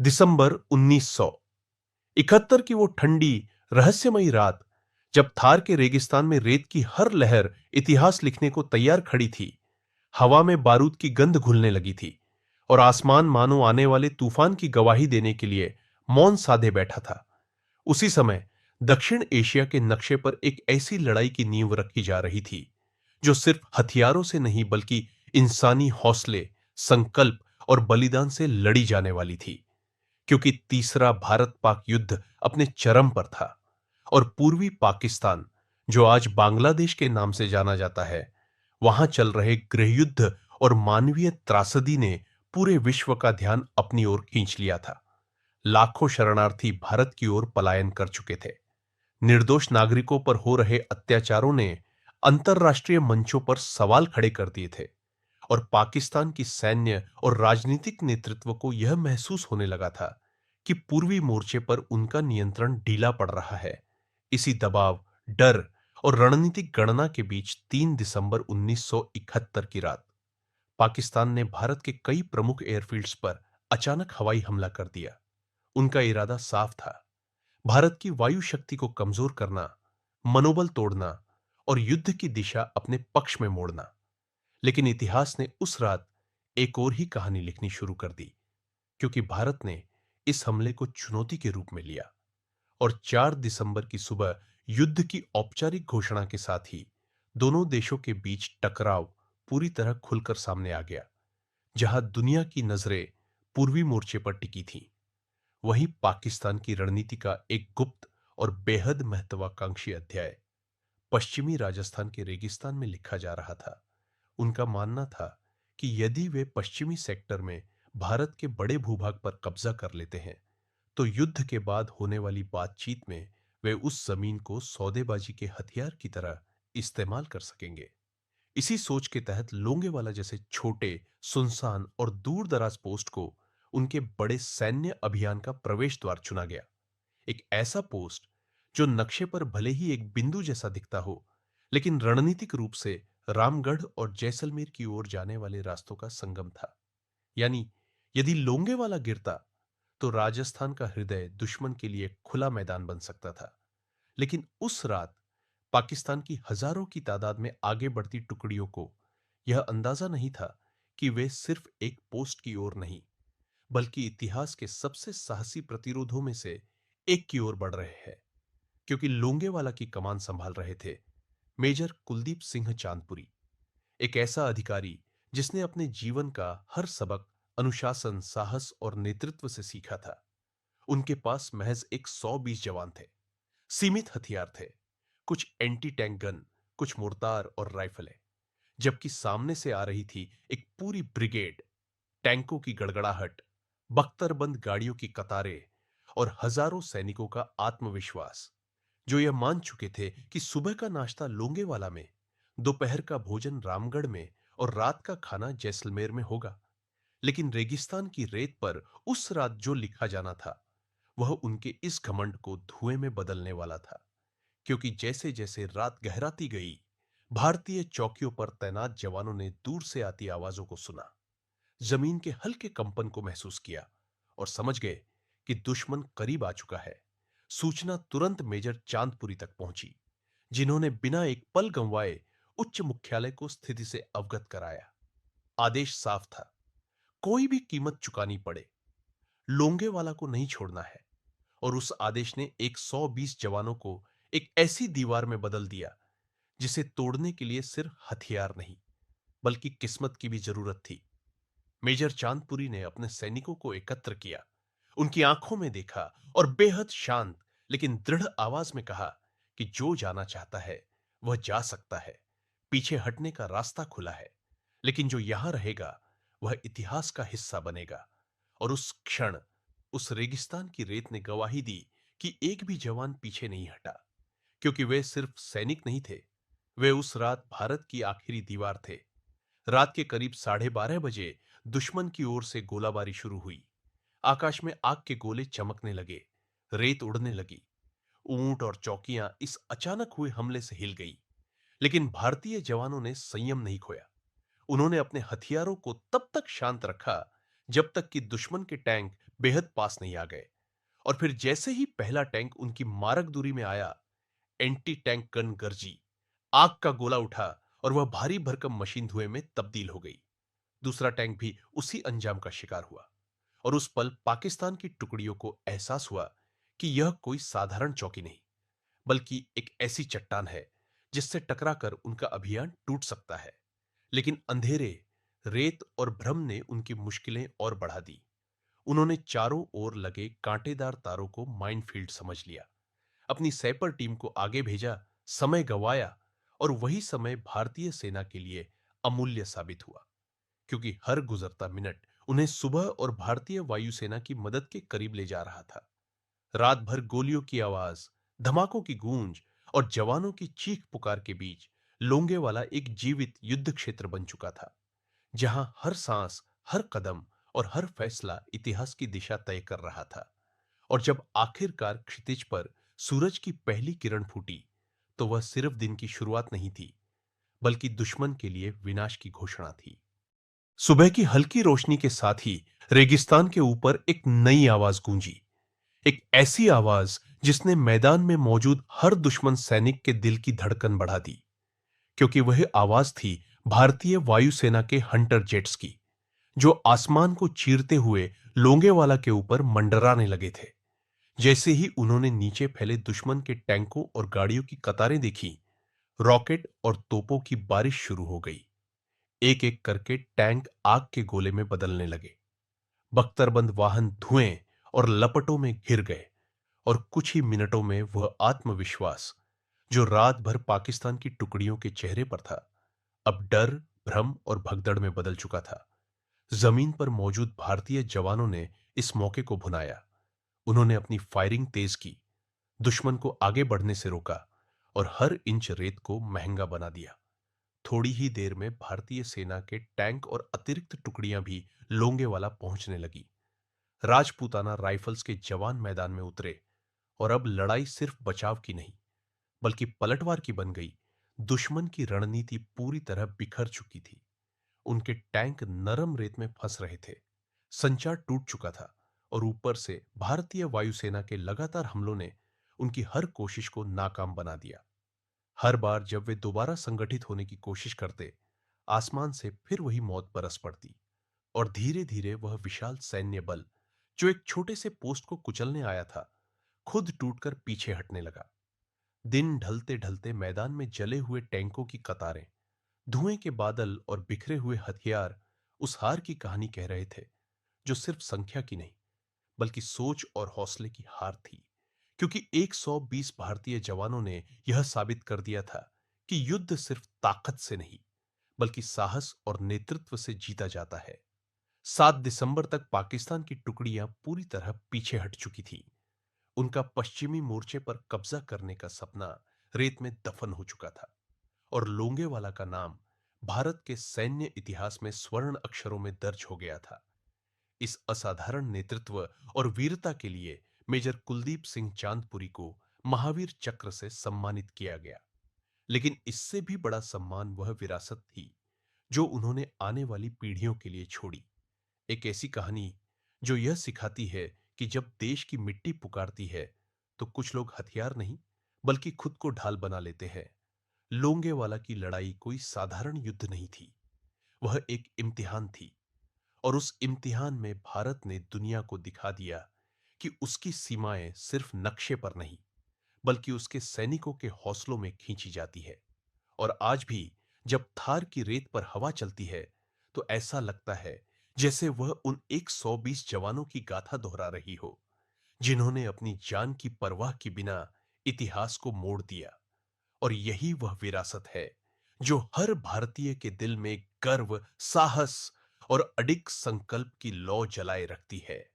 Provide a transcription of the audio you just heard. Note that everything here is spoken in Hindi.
दिसंबर 1971 की वो ठंडी, रहस्यमयी रात, जब थार के रेगिस्तान में रेत की हर लहर इतिहास लिखने को तैयार खड़ी थी। हवा में बारूद की गंध घुलने लगी थी और आसमान मानो आने वाले तूफान की गवाही देने के लिए मौन साधे बैठा था। उसी समय दक्षिण एशिया के नक्शे पर एक ऐसी लड़ाई की नींव रखी जा रही थी जो सिर्फ हथियारों से नहीं बल्कि इंसानी हौसले, संकल्प और बलिदान से लड़ी जाने वाली थी। क्योंकि तीसरा भारत पाक युद्ध अपने चरम पर था और पूर्वी पाकिस्तान, जो आज बांग्लादेश के नाम से जाना जाता है, वहां चल रहे गृहयुद्ध और मानवीय त्रासदी ने पूरे विश्व का ध्यान अपनी ओर खींच लिया था। लाखों शरणार्थी भारत की ओर पलायन कर चुके थे। निर्दोष नागरिकों पर हो रहे अत्याचारों ने अंतर्राष्ट्रीय मंचों पर सवाल खड़े कर दिए थे और पाकिस्तान की सैन्य और राजनीतिक नेतृत्व को यह महसूस होने लगा था कि पूर्वी मोर्चे पर उनका नियंत्रण ढीला पड़ रहा है। इसी दबाव, डर और रणनीतिक गणना के बीच 3 दिसंबर 1971 की रात पाकिस्तान ने भारत के कई प्रमुख एयरफील्ड्स पर अचानक हवाई हमला कर दिया। उनका इरादा साफ था, भारत की वायु शक्ति को कमजोर करना, मनोबल तोड़ना और युद्ध की दिशा अपने पक्ष में मोड़ना। लेकिन इतिहास ने उस रात एक और ही कहानी लिखनी शुरू कर दी, क्योंकि भारत ने इस हमले को चुनौती के रूप में लिया और 4 दिसंबर की सुबह युद्ध की औपचारिक घोषणा के साथ ही दोनों देशों के बीच टकराव पूरी तरह खुलकर सामने आ गया। जहां दुनिया की नजरें पूर्वी मोर्चे पर टिकी थीं, वहीं पाकिस्तान की रणनीति का एक गुप्त और बेहद महत्वाकांक्षी अध्याय पश्चिमी राजस्थान के रेगिस्तान में लिखा जा रहा था। उनका मानना था कि यदि वे पश्चिमी सेक्टर में भारत के बड़े भूभाग पर कब्जा कर लेते हैं, तो युद्ध के बाद होने वाली बातचीत में वे उस जमीन को सौदेबाजी के हथियार की तरह इस्तेमाल कर सकेंगे। इसी सोच के तहत लोंगेवाला जैसे छोटे, सुनसान और दूर दराज पोस्ट को उनके बड़े सैन्य अभियान का प्रवेश द्वार चुना गया। एक ऐसा पोस्ट जो नक्शे पर भले ही एक बिंदु जैसा दिखता हो, लेकिन रणनीतिक रूप से रामगढ़ और जैसलमेर की ओर जाने वाले रास्तों का संगम था। यानी यदि लोंगेवाला गिरता, तो राजस्थान का हृदय दुश्मन के लिए खुला मैदान बन सकता था। लेकिन उस रात पाकिस्तान की हजारों की तादाद में आगे बढ़ती टुकड़ियों को यह अंदाजा नहीं था कि वे सिर्फ एक पोस्ट की ओर नहीं, बल्कि इतिहास के सबसे साहसी प्रतिरोधों में से एक की ओर बढ़ रहे हैं। क्योंकि लोंगेवाला की कमान संभाल रहे थे मेजर कुलदीप सिंह चांदपुरी, एक ऐसा अधिकारी जिसने अपने जीवन का हर सबक अनुशासन, साहस और नेतृत्व से सीखा था। उनके पास महज एक 120 जवान थे, सीमित हथियार थे, कुछ एंटी टैंक गन, कुछ मोर्टार और राइफलें, जबकि सामने से आ रही थी एक पूरी ब्रिगेड, टैंकों की गड़गड़ाहट, बख्तरबंद गाड़ियों की कतारें और हजारों सैनिकों का आत्मविश्वास, जो यह मान चुके थे कि सुबह का नाश्ता लोंगेवाला में, दोपहर का भोजन रामगढ़ में और रात का खाना जैसलमेर में होगा। लेकिन रेगिस्तान की रेत पर उस रात जो लिखा जाना था, वह उनके इस घमंड को धुएं में बदलने वाला था। क्योंकि जैसे जैसे रात गहराती गई, भारतीय चौकियों पर तैनात जवानों ने दूर से आती आवाजों को सुना, जमीन के हल्के कंपन को महसूस किया और समझ गए कि दुश्मन करीब आ चुका है। सूचना तुरंत मेजर चांदपुरी तक पहुंची, जिन्होंने बिना एक पल गंवाए उच्च मुख्यालय को स्थिति से अवगत कराया। आदेश साफ था, कोई भी कीमत चुकानी पड़े, लोंगेवाला को नहीं छोड़ना है। और उस आदेश ने एक 120 जवानों को एक ऐसी दीवार में बदल दिया जिसे तोड़ने के लिए सिर्फ हथियार नहीं, बल्कि किस्मत की भी जरूरत थी। मेजर चांदपुरी ने अपने सैनिकों को एकत्र किया, उनकी आंखों में देखा और बेहद शांत लेकिन दृढ़ आवाज में कहा कि जो जाना चाहता है वह जा सकता है, पीछे हटने का रास्ता खुला है, लेकिन जो यहां रहेगा वह इतिहास का हिस्सा बनेगा। और उस क्षण उस रेगिस्तान की रेत ने गवाही दी कि एक भी जवान पीछे नहीं हटा, क्योंकि वे सिर्फ सैनिक नहीं थे, वे उस रात भारत की आखिरी दीवार थे। रात के करीब 12:30 बजे दुश्मन की ओर से गोलाबारी शुरू हुई। आकाश में आग के गोले चमकने लगे, रेत उड़ने लगी, ऊंट और चौकियां इस अचानक हुए हमले से हिल गई। लेकिन भारतीय जवानों ने संयम नहीं खोया। उन्होंने अपने हथियारों को तब तक शांत रखा जब तक कि दुश्मन के टैंक बेहद पास नहीं आ गए। और फिर जैसे ही पहला टैंक उनकी मारक दूरी में आया, एंटी टैंक गन गरजी, आग का गोला उठा और वह भारी भरकम मशीन धुएं में तब्दील हो गई। दूसरा टैंक भी उसी अंजाम का शिकार हुआ। और उस पल पाकिस्तान की टुकड़ियों को एहसास हुआ कि यह कोई साधारण चौकी नहीं, बल्कि एक ऐसी चट्टान है जिससे टकराकर उनका अभियान टूट सकता है। लेकिन अंधेरे, रेत और भ्रम ने उनकी मुश्किलें और बढ़ा दी। उन्होंने चारों ओर लगे कांटेदार तारों को माइनफील्ड समझ लिया, अपनी सैपर टीम को आगे भेजा, समय गंवाया। और वही समय भारतीय सेना के लिए अमूल्य साबित हुआ, क्योंकि हर गुजरता मिनट उन्हें सुबह और भारतीय वायुसेना की मदद के करीब ले जा रहा था। रात भर गोलियों की आवाज, धमाकों की गूंज और जवानों की चीख पुकार के बीच लोंगे वाला एक जीवित युद्ध क्षेत्र बन चुका था, जहां हर सांस, हर कदम और हर फैसला इतिहास की दिशा तय कर रहा था। और जब आखिरकार क्षितिज पर सूरज की पहली किरण फूटी, तो वह सिर्फ दिन की शुरुआत नहीं थी, बल्कि दुश्मन के लिए विनाश की घोषणा थी। सुबह की हल्की रोशनी के साथ ही रेगिस्तान के ऊपर एक नई आवाज गूंजी, एक ऐसी आवाज जिसने मैदान में मौजूद हर दुश्मन सैनिक के दिल की धड़कन बढ़ा दी, क्योंकि वह आवाज थी भारतीय वायुसेना के हंटर जेट्स की, जो आसमान को चीरते हुए लोंगेवाला के ऊपर मंडराने लगे थे। जैसे ही उन्होंने नीचे फैले दुश्मन के टैंकों और गाड़ियों की कतारें देखी, रॉकेट और तोपों की बारिश शुरू हो गई। एक एक करके टैंक आग के गोले में बदलने लगे, बख्तरबंद वाहन धुएं और लपटों में घिर गए। और कुछ ही मिनटों में वह आत्मविश्वास, जो रात भर पाकिस्तान की टुकड़ियों के चेहरे पर था, अब डर, भ्रम और भगदड़ में बदल चुका था। जमीन पर मौजूद भारतीय जवानों ने इस मौके को भुनाया। उन्होंने अपनी फायरिंग तेज की, दुश्मन को आगे बढ़ने से रोका और हर इंच रेत को महंगा बना दिया। थोड़ी ही देर में भारतीय सेना के टैंक और अतिरिक्त टुकड़ियां भी लोंगेवाला पहुंचने लगी। राजपूताना राइफल्स के जवान मैदान में उतरे और अब लड़ाई सिर्फ बचाव की नहीं, बल्कि पलटवार की बन गई। दुश्मन की रणनीति पूरी तरह बिखर चुकी थी। उनके टैंक नरम रेत में फंस रहे थे, संचार टूट चुका था और ऊपर से भारतीय वायुसेना के लगातार हमलों ने उनकी हर कोशिश को नाकाम बना दिया। हर बार जब वे दोबारा संगठित होने की कोशिश करते, आसमान से फिर वही मौत बरस पड़ती। और धीरे धीरे वह विशाल सैन्य बल, जो एक छोटे से पोस्ट को कुचलने आया था, खुद टूटकर पीछे हटने लगा। दिन ढलते ढलते मैदान में जले हुए टैंकों की कतारें, धुएं के बादल और बिखरे हुए हथियार उस हार की कहानी कह रहे थे, जो सिर्फ संख्या की नहीं, बल्कि सोच और हौसले की हार थी। क्योंकि 120 भारतीय जवानों ने यह साबित कर दिया था कि युद्ध सिर्फ ताकत से नहीं, बल्कि साहस और नेतृत्व से जीता जाता है। 7 दिसंबर तक पाकिस्तान की टुकड़ियां पूरी तरह पीछे हट चुकी थी। उनका पश्चिमी मोर्चे पर कब्जा करने का सपना रेत में दफन हो चुका था और लोंगेवाला का नाम भारत के सैन्य इतिहास में स्वर्ण अक्षरों में दर्ज हो गया था। इस असाधारण नेतृत्व और वीरता के लिए मेजर कुलदीप सिंह चांदपुरी को महावीर चक्र से सम्मानित किया गया। लेकिन इससे भी बड़ा सम्मान वह विरासत थी जो उन्होंने आने वाली पीढ़ियों के लिए छोड़ी। एक ऐसी कहानी जो यह सिखाती है कि जब देश की मिट्टी पुकारती है, तो कुछ लोग हथियार नहीं, बल्कि खुद को ढाल बना लेते हैं। लोंगेवाला की लड़ाई कोई साधारण युद्ध नहीं थी, वह एक इम्तिहान थी। और उस इम्तिहान में भारत ने दुनिया को दिखा दिया कि उसकी सीमाएं सिर्फ नक्शे पर नहीं, बल्कि उसके सैनिकों के हौसलों में खींची जाती है। और आज भी जब थार की रेत पर हवा चलती है, तो ऐसा लगता है जैसे वह उन 120 जवानों की गाथा दोहरा रही हो, जिन्होंने अपनी जान की परवाह की बिना इतिहास को मोड़ दिया। और यही वह विरासत है जो हर भारतीय के दिल में गर्व, साहस और अडिग संकल्प की लौ जलाए रखती है।